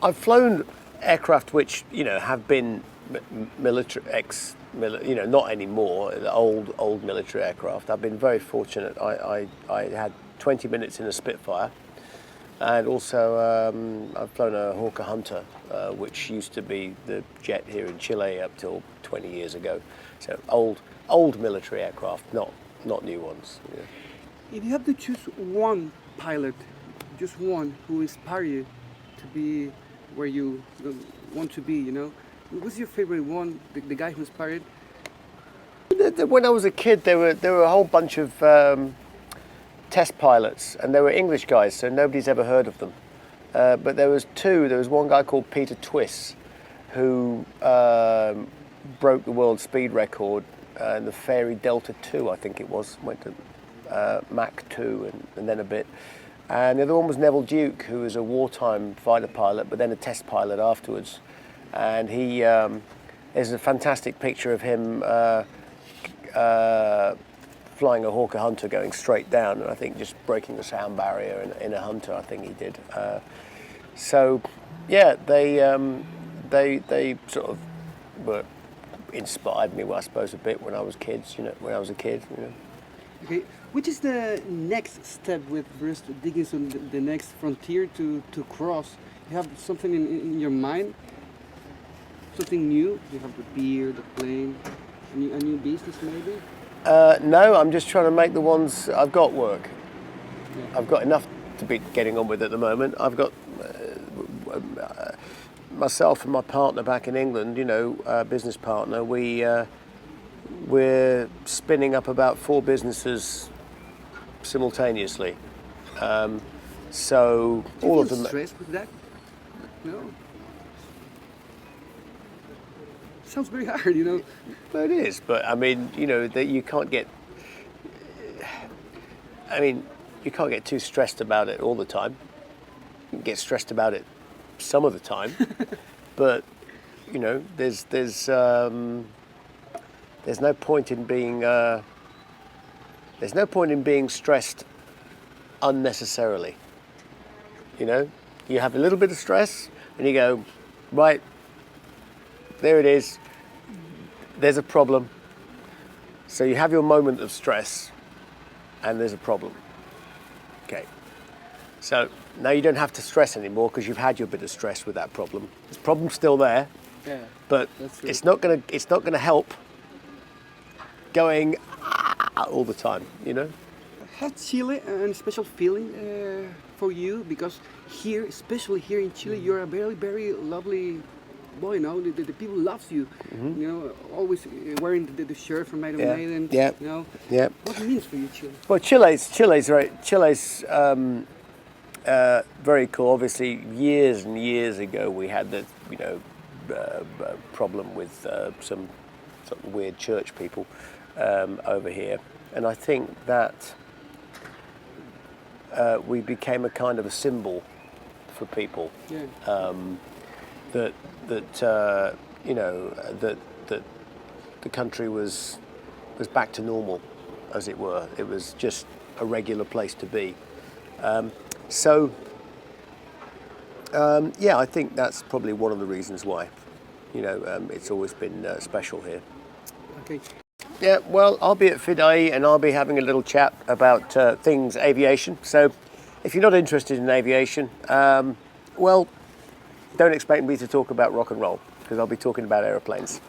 I've flown aircraft which have been military not anymore. The old military aircraft. I've been very fortunate. I had 20 minutes in a Spitfire, and also I've flown a Hawker Hunter, which used to be the jet here in Chile up till 20 years ago. So old military aircraft, not new ones. Yeah. If you have to choose one pilot, just one, who inspired you to be where you want to be, what's your favorite one? The guy who inspired? When I was a kid, there were a whole bunch of test pilots, and they were English guys, so nobody's ever heard of them. But there was two. There was one guy called Peter Twiss, who broke the world speed record in the Fairy Delta 2, I think it was. Went to Mach 2 and then a bit. And the other one was Neville Duke, who was a wartime fighter pilot, but then a test pilot afterwards. And there's a fantastic picture of him flying a Hawker Hunter going straight down, and I think just breaking the sound barrier in a Hunter, I think he did. So, yeah, they sort of inspired me, I suppose, a bit when I was a kid. Okay, which is the next step with Bruce Dickinson, the next frontier to cross? You have something in your mind? Something new? You have the beer, the plane, a new business maybe? No, I'm just trying to make the ones I've got work. Yeah. I've got enough to be getting on with at the moment. I've got myself and my partner back in England, business partner, we're spinning up about 4 businesses simultaneously. So all of them. Stressed with that? No. Sounds very hard, Well, it is, but I mean, that you can't get. I mean, you can't get too stressed about it all the time. You can get stressed about it some of the time, but there's no point in being stressed unnecessarily. You have a little bit of stress, and you go, right, there it is. There's a problem. So you have your moment of stress, and there's a problem. Okay. So now you don't have to stress anymore because you've had your bit of stress with that problem. The problem's still there, but it's not gonna help going all the time. Has Chile a special feeling for you? Because here, especially here in Chile, you're a very, very lovely boy. The people love you. Mm-hmm. Always wearing the shirt from Iron Maiden. Yeah. Yeah. What it means for you, Chile? Well, Chile's very cool. Obviously, years and years ago, we had the problem with some sort of weird church people over here, and I think that we became a kind of a symbol for people. Yeah. That the country was back to normal, as it were. It was just a regular place to be. I think that's probably one of the reasons why. It's always been special here. Okay. Yeah, well, I'll be at Fidae and I'll be having a little chat about things aviation. So if you're not interested in aviation, don't expect me to talk about rock and roll, because I'll be talking about aeroplanes.